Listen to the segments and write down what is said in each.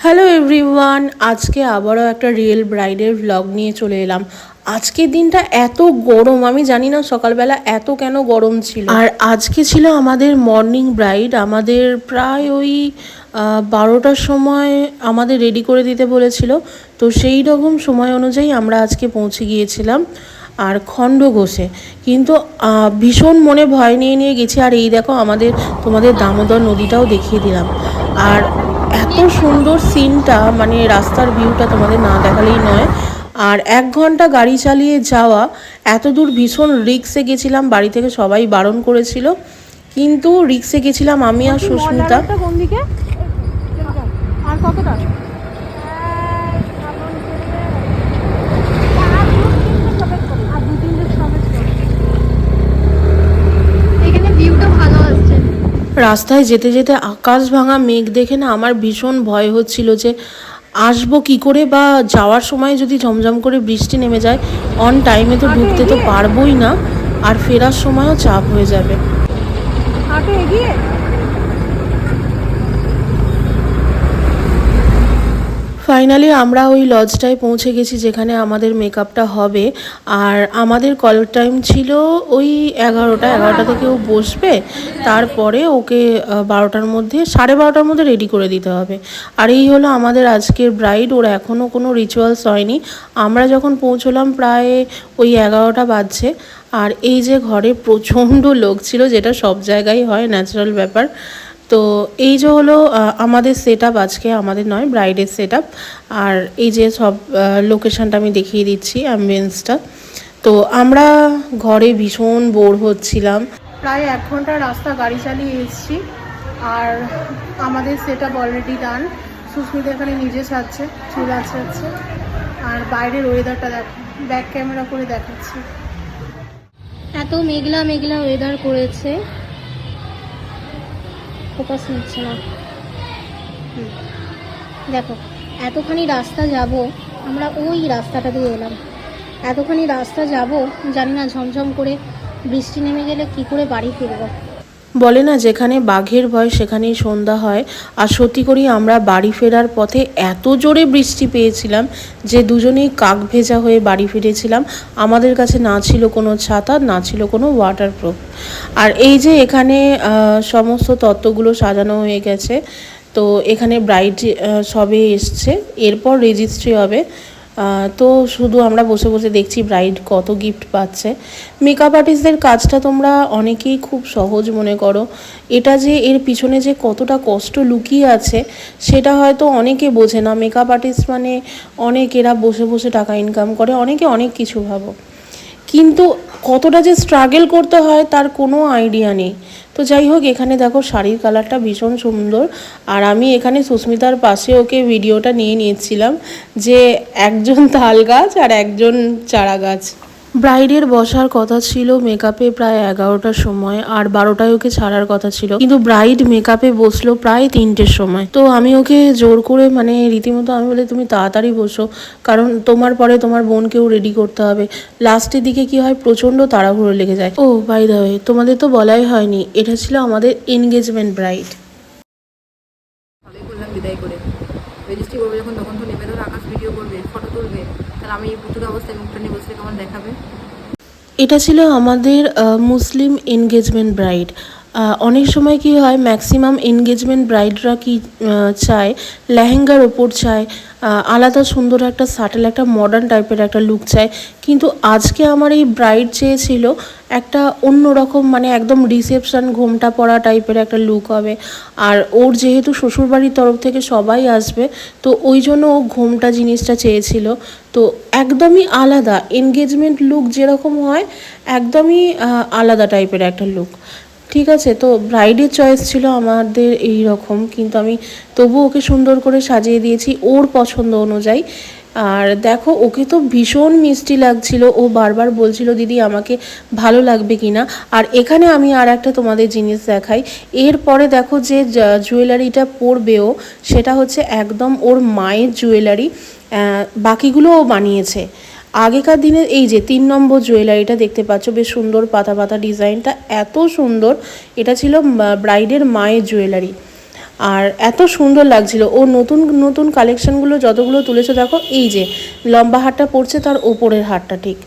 Hello everyone, আজকে আবারও একটা রিয়েল ব্রাইডের ভ্লগ নিয়ে চলে এলাম। আজকের দিনটা এত গরম, আমি জানি না সকালবেলা এত কেন গরম ছিল। আর আজকে ছিল আমাদের মর্নিং ব্রাইড। আমাদের প্রায় ওই 12টার সময় আমাদের রেডি করে দিতে বলেছিল। তো সেই রকম সময় অনুযায়ী আমরা আজকে পৌঁছে গিয়েছিলাম আর খণ্ডঘোষে। কিন্তু ভীষণ মনে ভয় নিয়ে নিয়ে গেছি। আর এই দেখো তোমাদের দামোদর নদীটাও দেখিয়ে দিলাম। আর এত সুন্দর সিনটা, মানে রাস্তার ভিউটা তোমাদের না দেখালেই নয়। আর 1 ঘন্টা গাড়ি চালিয়ে যাওয়া, এত দূর ভীষণ রিক্সে গেছিলাম। বাড়ি থেকে সবাই বারণ করেছিল, কিন্তু রিক্সে গেছিলাম আমি আর সুস্মিতা। আর কতটা? রাস্তায় যেতে যেতে আকাশ ভাঙা মেঘ দেখে না আমার ভীষণ ভয় হচ্ছিল যে আসবো কি করে, বা যাওয়ার সময় যদি ঝমঝম করে বৃষ্টি নেমে যায়, অন টাইমে তো ঢুকতে তো পারবোই না, আর ফেরার সময়ও চাপ হয়ে যাবে। ফাইনালি আমরা ওই লজটায় পৌঁছে গেছি যেখানে আমাদের মেকআপটা হবে। আর আমাদের কল টাইম ছিল ওই 11টা থেকে ও বসবে, তারপরে ওকে 12টার মধ্যে 12:30টার মধ্যে রেডি করে দিতে হবে। আর এই হলো আমাদের আজকের ব্রাইড। ওর এখনও কোনো রিচুয়ালস হয়নি। আমরা যখন পৌঁছলাম প্রায় ওই 11টা বাজছে। আর এই যে ঘরে প্রচণ্ড লোক ছিল, যেটা সব জায়গায় হয়, ন্যাচারাল ব্যাপার। তো এই যে হলো আমাদের সেট আপ, আজকে আমাদের নয়, ব্রাইডের সেট আপ। আর এই যে সব লোকেশানটা আমি দেখিয়ে দিচ্ছি, অ্যাম্বিয়েন্সটা। তো আমরা ঘরে ভীষণ বোর হচ্ছিলাম। প্রায় 1 ঘন্টা রাস্তা গাড়ি চালিয়ে এসেছি। আর আমাদের set up already done. Susmita এখানে নিজে ছাড়ছে, চুল আছড়াচ্ছে। আর বাইরের ওয়েদারটা দেখো, ব্যাক ক্যামেরা করে দেখাচ্ছি। এত মেঘলা মেঘলা ওয়েদার করেছে, ফোকাস নিচ্ছে না। দেখো, এতখানি রাস্তা যাব, আমরা ওই রাস্তাটা দিয়ে এলাম। এতখানি রাস্তা যাব, জানি না ঝমঝম করে বৃষ্টি নেমে গেলে কি করে বাড়ি ফিরবো। বলে না, যেখানে বাঘের ভয় সেখানেই সন্ধ্যা হয়। আর সত্যি করেই আমরা বাড়ি ফেরার পথে এত জোরে বৃষ্টি পেয়েছিলাম যে দুজনেই কাক ভেজা হয়ে বাড়ি ফিরেছিলাম। আমাদের কাছে না ছিল কোনো ছাতা, না ছিল কোনো ওয়াটারপ্রুফ। আর এই যে এখানে সমস্ত তত্ত্বগুলো সাজানো হয়ে গেছে। তো এখানে ব্রাইড সবে এসছে, এরপর রেজিস্ট্রি হবে। তো শুধু আমরা বসে বসে দেখছি ব্রাইড কত গিফট পাচ্ছে। মেকআপ আর্টিস্টদের কাজটা তোমরা অনেকেই খুব সহজ মনে করো, এটা যে এর পিছনে যে কতটা কষ্ট লুকিয়ে আছে সেটা হয়তো অনেকে বোঝে না। মেকআপ আর্টিস্ট মানে এরা বসে বসে টাকা ইনকাম করে, অনেকে অনেক কিছু ভাবো, কিন্তু কতটা যে স্ট্রাগল করতে হয় তার কোনো আইডিয়া নেই। তো যাই হোক, এখানে দেখো শাড়ির কালারটা ভীষণ সুন্দর। আর আমি এখানে সুস্মিতার পাশে ওকে ভিডিওটা নিয়ে নিয়েছিলাম যে একজন তাল গাছ আর একজন চারা গাছ। ব্রাইডের বসার কথা ছিল মেকআপে প্রায় 11টার সময়, আর 12টায় ওকে ছাড়ার কথা ছিল, কিন্তু ব্রাইড মেকআপে বসলো প্রায় 3টের সময়। তো আমি ওকে জোর করে, মানে রীতিমতো আমি বলে তুমি তাড়াতাড়ি বসো, কারণ তোমার পরে তোমার বোনকেও রেডি করতে হবে। লাস্টের দিকে কি হয়, প্রচণ্ড তাড়াহুড়ো লেগে যায়। ও বাই দ্য ওয়ে, তোমাদের তো বলাই হয়নি, এটা ছিল আমাদের এনগেজমেন্ট ব্রাইড। বিদায় করে রেজিস্ট্রি করবে যখন, তখন তো নেবে, ধর আকাশ ভিডিও করবে, ফটো তুলবে, তাহলে আমি এই পুতুল অবস্থায় মুখটা নিয়ে বসলে কেমন দেখাবে। এটা ছিল আমাদের মুসলিম এনগেজমেন্ট ব্রাইড। অনেক সময় কি হয়, ম্যাক্সিমাম এনগেজমেন্ট ব্রাইডরা কি চায়, লেহেঙ্গার ওপর চায়, আলাদা সুন্দর একটা সাটেল একটা মডার্ন টাইপের একটা লুক চায়। কিন্তু আজকে আমার এই ব্রাইড চেয়েছিল একটা অন্যরকম, মানে একদম রিসেপশন ঘোমটা পরা টাইপের একটা লুক হবে। আর ওর যেহেতু শ্বশুরবাড়ির তরফ থেকে সবাই আসবে, তো ওই জন্য ও ঘোমটা জিনিসটা চেয়েছিল। তো একদমই আলাদা এনগেজমেন্ট লুক যেরকম হয়, একদমই আলাদা টাইপের একটা লুক। ঠিক আছে, তো ব্রাইডের চয়েস ছিল আমাদের এই রকম, কিন্তু আমি তবু ওকে সুন্দর করে সাজিয়ে দিয়েছি ওর পছন্দ অনুযায়ী। আর দেখো, ওকে তো ভীষণ মিষ্টি লাগছিল, ও বারবার বলছিল দিদি আমাকে ভালো লাগবে কি না। আর এখানে আমি আর একটা তোমাদের জিনিস দেখাই। এরপরে দেখো যে জুয়েলারিটা পরবেও, সেটা হচ্ছে একদম ওর মায়ের জুয়েলারি, বাকিগুলো ও বানিয়েছে। আগেকার দিনে এই যে 3 নম্বর জুয়েলারিটা দেখতে পাচ্ছ, বেশ সুন্দর পাতা পাতা ডিজাইনটা, এত সুন্দর। এটা ছিল ব্রাইডের মায়ের জুয়েলারি। আর এত সুন্দর লাগছিল। ও নতুন নতুন কালেকশানগুলো যতগুলো তুলেছে দেখো, এই যে লম্বা হারটা পড়ছে তার ওপরের হারটা ঠিক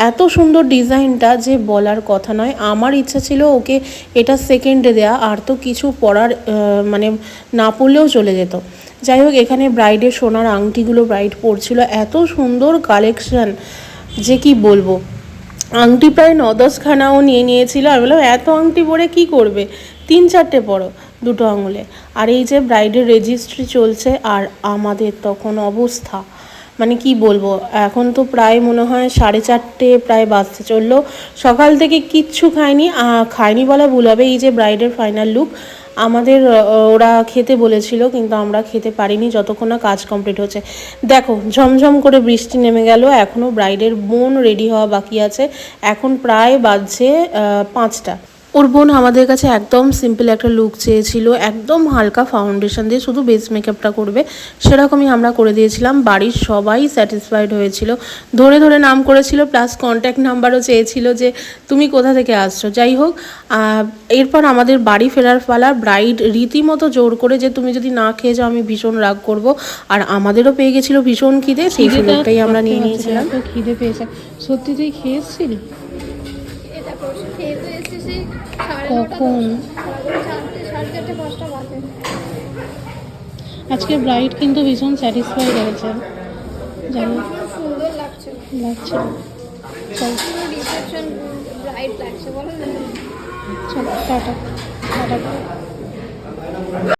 এত সুন্দর ডিজাইনটা যে বলার কথা নয়। আমার ইচ্ছা ছিল ওকে এটা সেকেন্ডে দেয়া, আর তো কিছু পরার মানে না পরলেও চলে যেত। যাই হোক, এখানে ব্রাইডের সোনার আংটিগুলো ব্রাইড পরছিল, এত সুন্দর কালেকশান যে কি বলবো। আংটি প্রায় 9-10খানাও নিয়েছিল। আমি বললাম এত আংটি পরে কি করবে, 3-4টে পরো 2 আঙুলে। আর এই যে ব্রাইডের রেজিস্ট্রি চলছে, আর আমাদের তখন অবস্থা মানে কি বলবো, এখন তো প্রায় মনে হয় 4:30 প্রায় বাজতে চললো। সকাল থেকে কিচ্ছু খাইনি বলা ভুল হবে। এই যে ব্রাইডের ফাইনাল লুক আমাদের ওরা খেতে বলেছিল, কিন্তু আমরা খেতে পারিনি যতক্ষণ না কাজ কমপ্লিট হচ্ছে। দেখো ঝমঝম করে বৃষ্টি নেমে গেল, এখনও ব্রাইডের বোন রেডি হওয়া বাকি আছে। এখন প্রায় বাজছে 5টা। ওর বোন আমাদের কাছে একদম সিম্পল একটা লুক চেয়েছিল, একদম হালকা ফাউন্ডেশন দিয়ে শুধু বেস মেকআপটা করবে, সেরকমই আমরা করে দিয়েছিলাম। বাড়ির সবাই স্যাটিসফাইড হয়েছিল, ধরে ধরে নাম করেছিল, প্লাস কন্ট্যাক্ট নাম্বারও চেয়েছিল যে তুমি কোথা থেকে আসছো। যাই হোক, এরপর আমাদের বাড়ি ফেরার পালা। ব্রাইড রীতিমতো জোর করে যে তুমি যদি না খেয়ে যাও আমি ভীষণ রাগ করব। আর আমাদেরও পেয়ে গেছিলো ভীষণ খিদে, সেই সুযোগটাই আমরা নিয়ে নিয়েছিলাম। খিদে পেয়েছে সত্যি। তুই খেয়েছিলি কখন? আজকে ব্রাইড কিন্তু ভীষণ স্যাটিসফাইড হয়েছে, জানি সুন্দর লাগছে চল রিসেপশন ব্রাইট লাগছে বলো না চল টাটা টাটা।